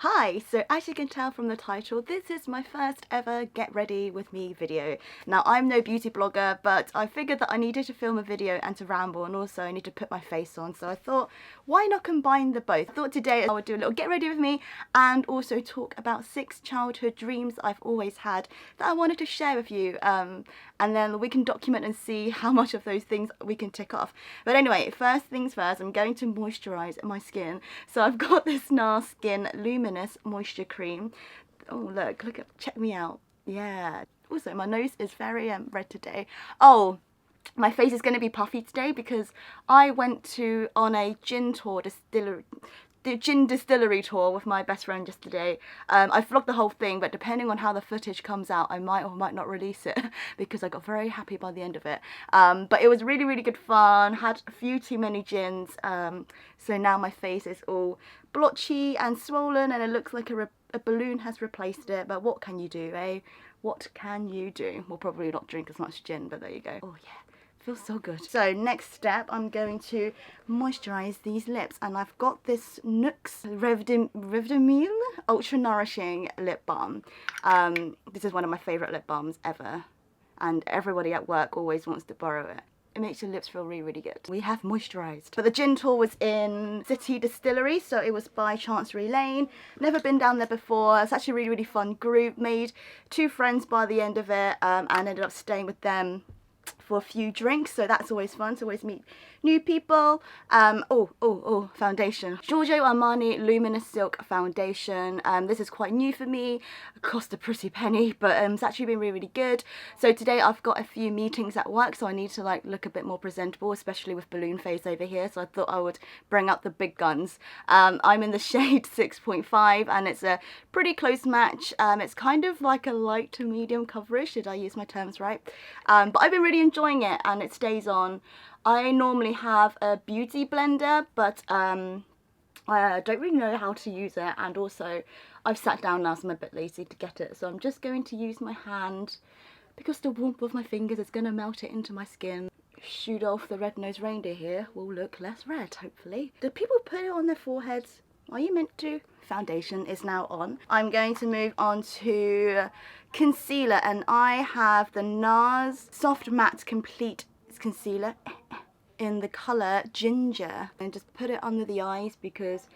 Hi, so as you can tell from the title, this is my first ever get ready with me video. Now I'm no beauty blogger, but I figured that I needed to film a video and to ramble, and also I need to put my face on, so I thought why not combine the both. I thought today I would do a little get ready with me and also talk about 6 childhood dreams I've always had that I wanted to share with you, and then we can document and see how much of those things we can tick off. But anyway, first things first, I'm going to moisturize my skin. So I've got this NARS Skin Luminous Moisture Cream. Oh look, check me out. Yeah. Also my nose is very red today. Oh, my face is going to be puffy today because I went on a gin distillery tour with my best friend yesterday. I vlogged the whole thing, but depending on how the footage comes out, I might or might not release it because I got very happy by the end of it. But it was really, really good fun. Had a few too many gins, so now my face is all blotchy and swollen and it looks like a balloon has replaced it. But what can you do, eh? What can you do? We'll probably not drink as much gin, but there you go. Oh yeah. Feels so good. So next step, I'm going to moisturize these lips, and I've got this NYX Revdemil Ultra Nourishing Lip Balm. This is one of my favorite lip balms ever, and everybody at work always wants to borrow it. It makes your lips feel really, really good. We have moisturized. But the gin tour was in City Distillery, so it was by Chancery Lane. Never been down there before. It's actually a really, really fun group. Made 2 friends by the end of it, and ended up staying with them for a few drinks, so that's always fun to always meet new people. Foundation. Giorgio Armani Luminous Silk Foundation. This is quite new for me. It cost a pretty penny, but it's actually been really, really good. So today I've got a few meetings at work, so I need to like look a bit more presentable, especially with balloon face over here, so I thought I would bring out the big guns. I'm in the shade 6.5 and it's a pretty close match. It's kind of like a light to medium coverage, did I use my terms right? But I've been really enjoying it and it stays on. I normally have a beauty blender, but I don't really know how to use it, and also I've sat down now so I'm a bit lazy to get it, so I'm just going to use my hand because the warmth of my fingers is going to melt it into my skin. Shoot off the red-nosed reindeer here will look less red, hopefully. Do people put it on their foreheads? Are you meant to? Foundation is now on. I'm going to move on to concealer, and I have the NARS Soft Matte Complete Concealer in the colour Ginger, and just put it under the eyes because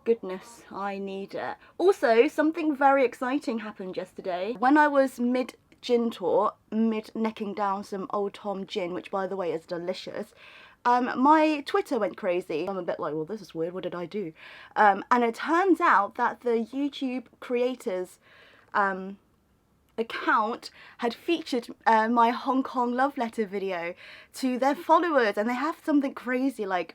goodness, I need it. Also, something very exciting happened yesterday. When I was mid gin tour, mid-necking down some Old Tom gin, which by the way is delicious, my Twitter went crazy. I'm a bit like, well, this is weird, what did I do? And it turns out that the YouTube creators account had featured my Hong Kong love letter video to their followers, and they have something crazy like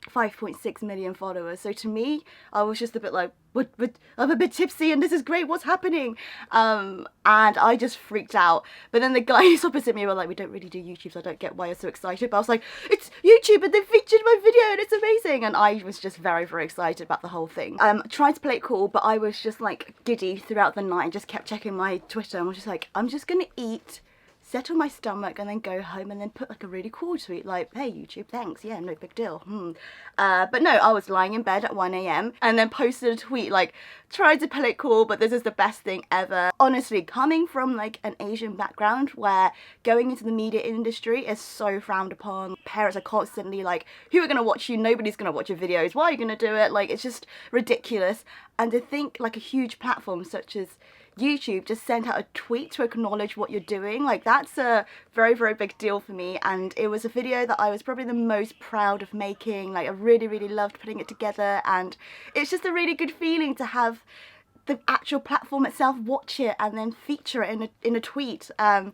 5.6 million followers. So to me, I was just a bit like, what, I'm a bit tipsy and this is great, what's happening? And I just freaked out. But then the guys opposite me were like, we don't really do YouTube, so I don't get why you're so excited. But I was like, it's YouTube and they featured my video and it's amazing. And I was just very, very excited about the whole thing. Tried to play it cool, but I was just like giddy throughout the night and just kept checking my Twitter and was just like, I'm just gonna eat, settle my stomach, and then go home and then put like a really cool tweet like, hey YouTube, thanks, yeah, no big deal. But no, I was lying in bed at 1 AM and then posted a tweet like, tried to play it cool, but this is the best thing ever. Honestly, coming from like an Asian background where going into the media industry is so frowned upon, parents are constantly like, who are gonna watch you? Nobody's gonna watch your videos, why are you gonna do it? Like, it's just ridiculous. And to think like a huge platform such as YouTube just sent out a tweet to acknowledge what you're doing, like that's a very, very big deal for me. And it was a video that I was probably the most proud of making. Like, I really, really loved putting it together, and it's just a really good feeling to have the actual platform itself watch it and then feature it in a tweet. And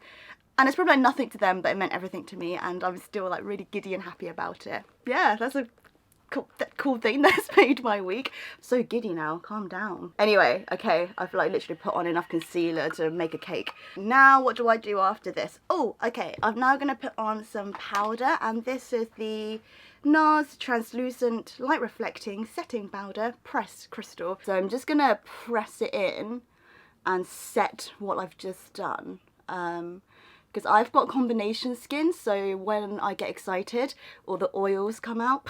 it's probably nothing to them, but it meant everything to me, and I was still like really giddy and happy about it. Yeah, that's a cool thing that's made my week. I'm so giddy now, calm down. Anyway, okay, I've like literally put on enough concealer to make a cake. Now what do I do after this? Oh, okay, I'm now gonna put on some powder, and this is the NARS Translucent Light Reflecting Setting Powder Pressed Crystal. So I'm just gonna press it in and set what I've just done. because I've got combination skin, so when I get excited all the oils come out.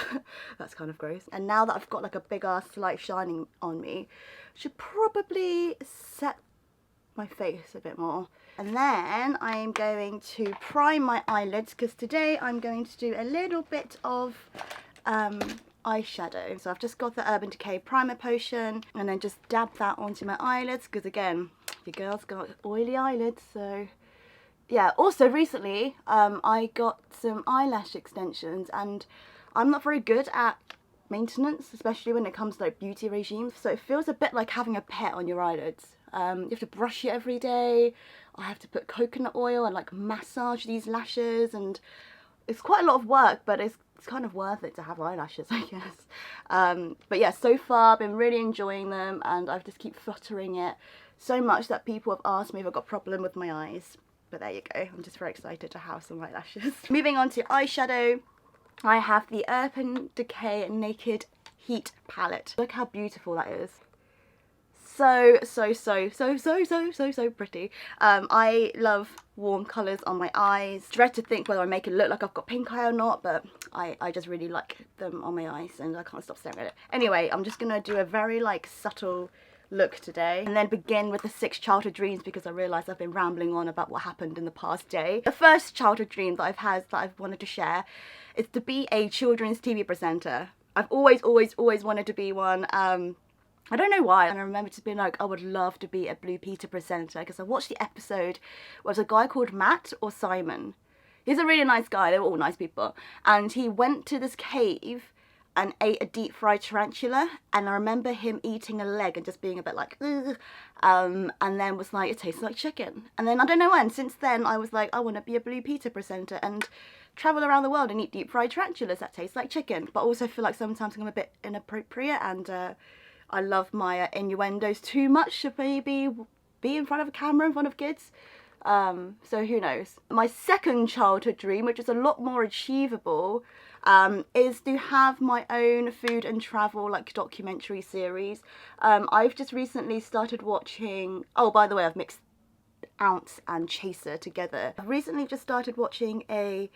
That's kind of gross. And now that I've got like a big ass light shining on me, I should probably set my face a bit more. And then I'm going to prime my eyelids, because today I'm going to do a little bit of eyeshadow. So I've just got the Urban Decay primer potion, and then just dab that onto my eyelids, because again, your girl's got oily eyelids. So yeah, also recently I got some eyelash extensions, and I'm not very good at maintenance, especially when it comes to like beauty regimes. So it feels a bit like having a pet on your eyelids. You have to brush it every day. I have to put coconut oil and like massage these lashes, and it's quite a lot of work, but it's kind of worth it to have eyelashes, I guess. But yeah, so far I've been really enjoying them, and I just keep fluttering it so much that people have asked me if I've got a problem with my eyes. But there you go, I'm just very excited to have some eyelashes. Moving on to eyeshadow, I have the Urban Decay Naked Heat palette. Look how beautiful that is. So pretty. I love warm colours on my eyes. Dread to think whether I make it look like I've got pink eye or not, but I just really like them on my eyes, and I can't stop staring at it. Anyway, I'm just gonna do a very like subtle look today, and then begin with the 6 childhood dreams, because I realised I've been rambling on about what happened in the past day. The first childhood dream that I've had that I've wanted to share is to be a children's TV presenter. I've always wanted to be one. I don't know why, and I remember just being like, I would love to be a Blue Peter presenter, because I watched the episode where there's a guy called Matt or Simon. He's a really nice guy, they were all nice people, and he went to this cave and ate a deep fried tarantula, and I remember him eating a leg and just being a bit like, ugh, and then was like, it tastes like chicken. And then I don't know when, since then I was like, I want to be a Blue Peter presenter and travel around the world and eat deep fried tarantulas that taste like chicken, but also feel like sometimes I'm a bit inappropriate, and I love my innuendos too much to maybe be in front of a camera in front of kids. So who knows. My second childhood dream, which is a lot more achievable, is to have my own food and travel like documentary series. I've just recently started watching, oh by the way, I've mixed Ounce and Chaser together. I've recently just started watching a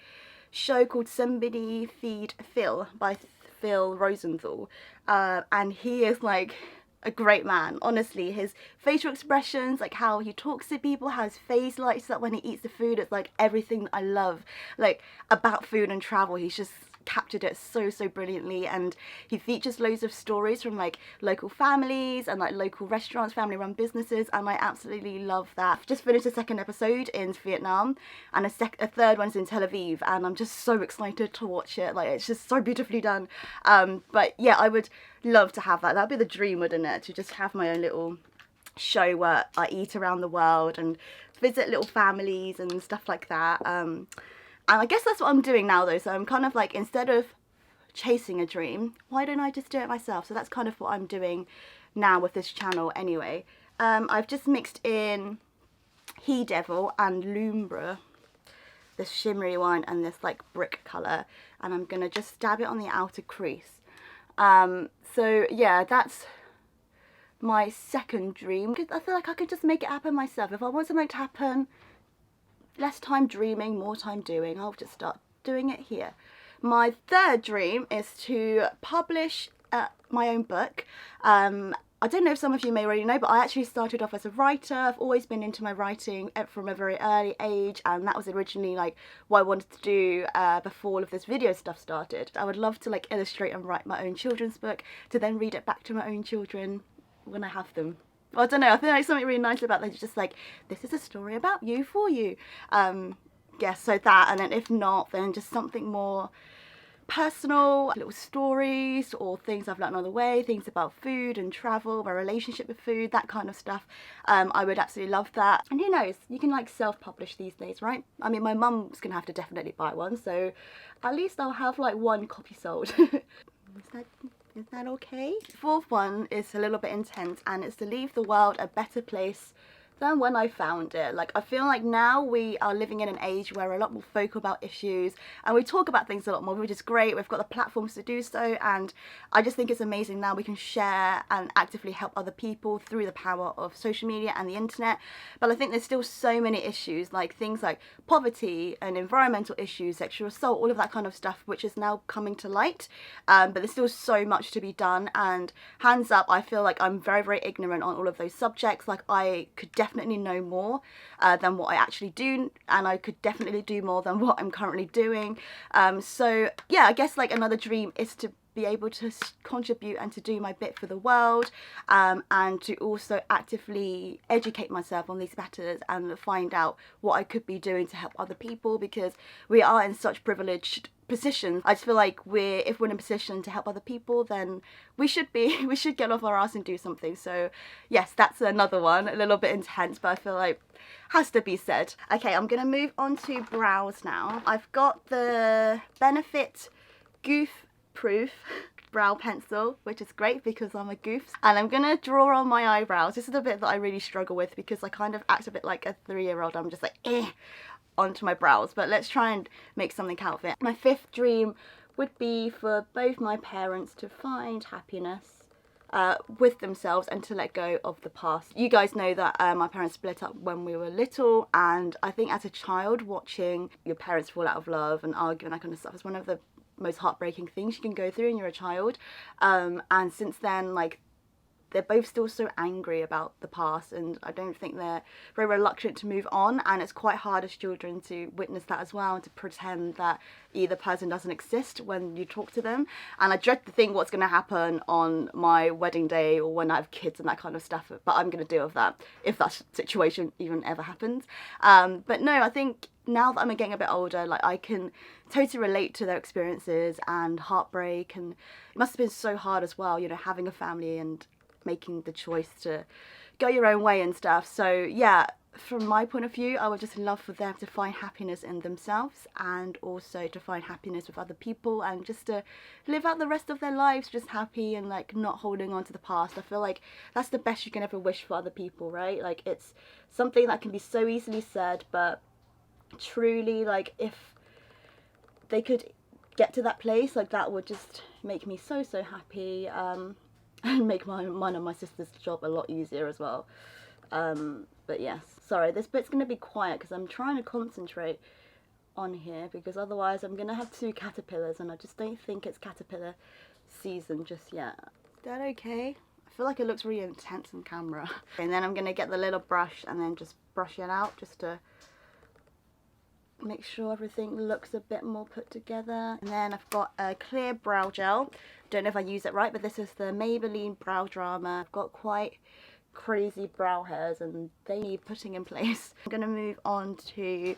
show called Somebody Feed Phil by Phil Rosenthal, and he is like a great man. Honestly, his facial expressions, like how he talks to people, how his face lights up when he eats the food, it's like everything I love like about food and travel. He's just captured it so brilliantly, and he features loads of stories from like local families and like local restaurants, family run businesses, and I absolutely love that. I've just finished the 2nd episode in Vietnam, and a 3rd one's in Tel Aviv, and I'm just so excited to watch it. Like, it's just so beautifully done. But yeah, I would love to have that. That'd be the dream, wouldn't it, to just have my own little show where I eat around the world and visit little families and stuff like that. And I guess that's what I'm doing now though, so I'm kind of like, instead of chasing a dream, why don't I just do it myself? So that's kind of what I'm doing now with this channel anyway. I've just mixed in He Devil and Lumbra, this shimmery one and this like brick colour, and I'm going to just dab it on the outer crease. So yeah, that's my second dream. I feel like I could just make it happen myself. If I want something to happen, less time dreaming, more time doing, I'll just start doing it here. My third dream is to publish my own book. I don't know if some of you may already know, but I actually started off as a writer. I've always been into my writing from a very early age, and that was originally like what I wanted to do before all of this video stuff started. I would love to like illustrate and write my own children's book to then read it back to my own children when I have them. I don't know, I think like something really nice about that. It's just like, this is a story about you, for you. Yeah, so that, and then if not, then just something more personal, little stories or things I've learned on the way, things about food and travel, my relationship with food, that kind of stuff. I would absolutely love that. And who knows, you can like self-publish these days, right? I mean, my mum's gonna have to definitely buy one, so at least I'll have like 1 copy sold. Is that okay? The 4th one is a little bit intense, and it's to leave the world a better place than when I found it. Like, I feel like now we are living in an age where we're a lot more vocal about issues and we talk about things a lot more, which is great. We've got the platforms to do so, and I just think it's amazing now we can share and actively help other people through the power of social media and the internet. But I think there's still so many issues, like things like poverty and environmental issues, sexual assault, all of that kind of stuff, which is now coming to light. But there's still so much to be done, and hands up, I feel like I'm very, very ignorant on all of those subjects. Like, I could definitely know more than what I actually do, and I could definitely do more than what I'm currently doing. So yeah, I guess like another dream is to be able to contribute and to do my bit for the world, and to also actively educate myself on these matters and find out what I could be doing to help other people, because we are in such privileged positions. I just feel like if we're in a position to help other people, then we should get off our ass and do something. So yes, that's another one, a little bit intense, but I feel like has to be said. Okay, I'm gonna move on to brows now. I've got the Benefit Goof Proof brow pencil, which is great because I'm a goof, and I'm gonna draw on my eyebrows. This is the bit that I really struggle with because I kind of act a bit like a 3-year-old. I'm just like onto my brows, but let's try and make something out of it. My 5th dream would be for both my parents to find happiness with themselves and to let go of the past. You guys know that my parents split up when we were little, and I think as a child, watching your parents fall out of love and argue and that kind of stuff is one of the most heartbreaking things you can go through when you're a child. And since then, like, they're both still so angry about the past, and I don't think they're very reluctant to move on, and it's quite hard as children to witness that as well and to pretend that either person doesn't exist when you talk to them. And I dread to think what's going to happen on my wedding day or when I have kids and that kind of stuff, but I'm going to deal with that if that situation even ever happens. But no, I think now that I'm getting a bit older, like, I can totally relate to their experiences and heartbreak, and it must have been so hard as well, you know, having a family and making the choice to go your own way and stuff. So yeah, from my point of view, I would just love for them to find happiness in themselves and also to find happiness with other people, and just to live out the rest of their lives just happy and like not holding on to the past. I feel like that's the best you can ever wish for other people, right? Like, it's something that can be so easily said, but truly, like, if they could get to that place, like, that would just make me so happy, and make mine and my sister's job a lot easier as well. But yes, sorry, this bit's gonna be quiet because I'm trying to concentrate on here, because otherwise I'm gonna have 2 caterpillars and I just don't think it's caterpillar season just yet. Is that okay? I feel like it looks really intense on camera. And then I'm gonna get the little brush and then just brush it out just to make sure everything looks a bit more put together. And then I've got a clear brow gel. Don't know if I use it right, but this is the Maybelline Brow Drama. I've got quite crazy brow hairs and they need putting in place. I'm going to move on to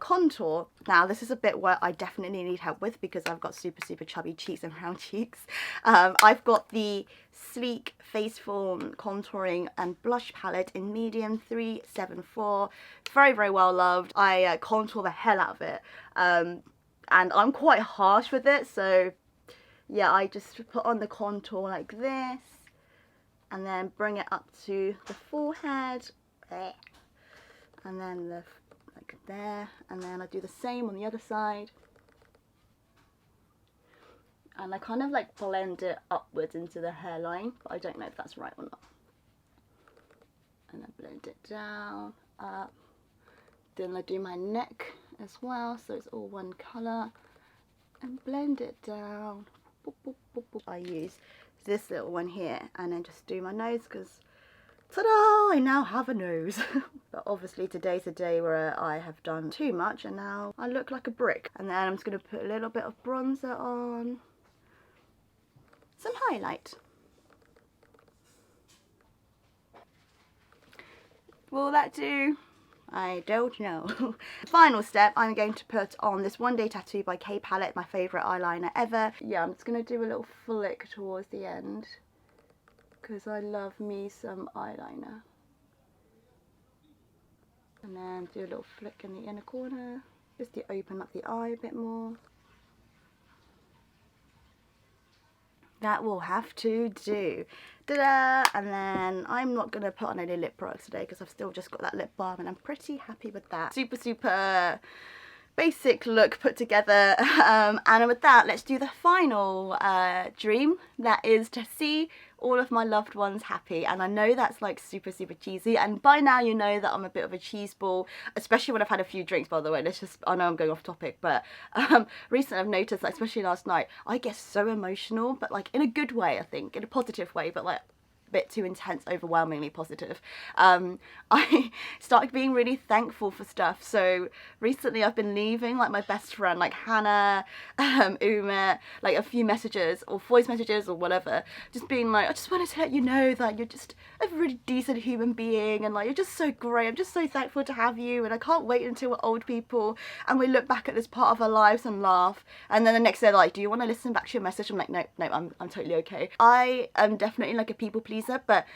contour. Now, this is a bit where I definitely need help with because I've got super chubby cheeks and round cheeks. I've got the Sleek Face Form Contouring and Blush Palette in medium 374. Very well loved. I contour the hell out of it. And I'm quite harsh with it, so yeah, I just put on the contour like this and then bring it up to the forehead and then like there, and then I do the same on the other side, and I kind of like blend it upwards into the hairline, but I don't know if that's right or not. And then blend it down, up. Then I do my neck as well, so it's all one colour, and blend it down. I use this little one here and then just do my nose because, ta-da, I now have a nose. But obviously today's a day where I have done too much and now I look like a brick. And then I'm just going to put a little bit of bronzer on, some highlight. Will that do? I don't know. Final step, I'm going to put on this One Day Tattoo by K Palette, my favourite eyeliner ever. Yeah, I'm just going to do a little flick towards the end because I love me some eyeliner. And then do a little flick in the inner corner just to open up the eye a bit more. That will have to do. Ta-da! And then I'm not going to put on any lip products today because I've still just got that lip balm and I'm pretty happy with that. Super, super basic look put together. And with that, let's do the final dream. That is to see all of my loved ones happy. And I know that's like super, super cheesy. And by now you know that I'm a bit of a cheese ball, especially when I've had a few drinks, by the way. I know I'm going off topic, but recently I've noticed, like, especially last night, I get so emotional, but like in a good way, I think, in a positive way, but like bit too intense, overwhelmingly positive. I started being really thankful for stuff. So recently I've been leaving like my best friend, like Hannah, Uma, like a few messages or voice messages or whatever, just being like, I just wanted to let you know that you're just a really decent human being and like you're just so great. I'm just so thankful to have you and I can't wait until we're old people and we look back at this part of our lives and laugh. And then the next day they're like, do you want to listen back to your message? I'm like, no, I'm totally okay. I am definitely like a people pleaser, but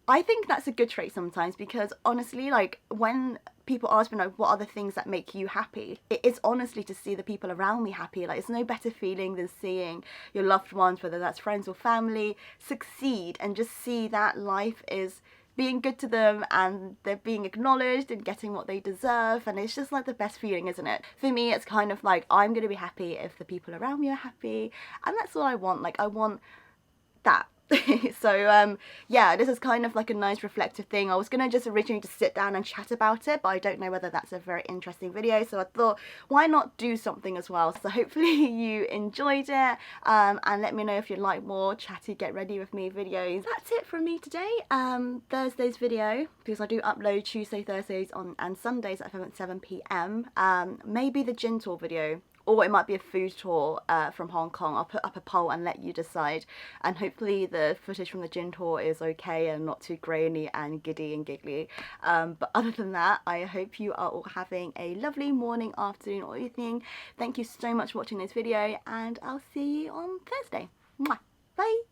I think that's a good trait sometimes, because honestly, like when people ask me like what are the things that make you happy, it is honestly to see the people around me happy. Like it's no better feeling than seeing your loved ones, whether that's friends or family, succeed and just see that life is being good to them and they're being acknowledged and getting what they deserve, and it's just like the best feeling, isn't it? For me, it's kind of like I'm gonna be happy if the people around me are happy, and that's all I want. Like I want that. So yeah, this is kind of like a nice reflective thing. I was gonna just originally just sit down and chat about it, but I don't know whether that's a very interesting video, so I thought why not do something as well. So hopefully you enjoyed it, and let me know if you'd like more chatty get ready with me videos. That's it from me today. Thursday's video, because I do upload Tuesday, Thursdays and Sundays at 7 p.m. Maybe the gin tour video, or it might be a food tour from Hong Kong. I'll put up a poll and let you decide, and hopefully the footage from the gin tour is okay and not too grainy and giddy and giggly. But other than that, I hope you are all having a lovely morning, afternoon or evening. Thank you so much for watching this video, and I'll see you on Thursday. Mwah. Bye!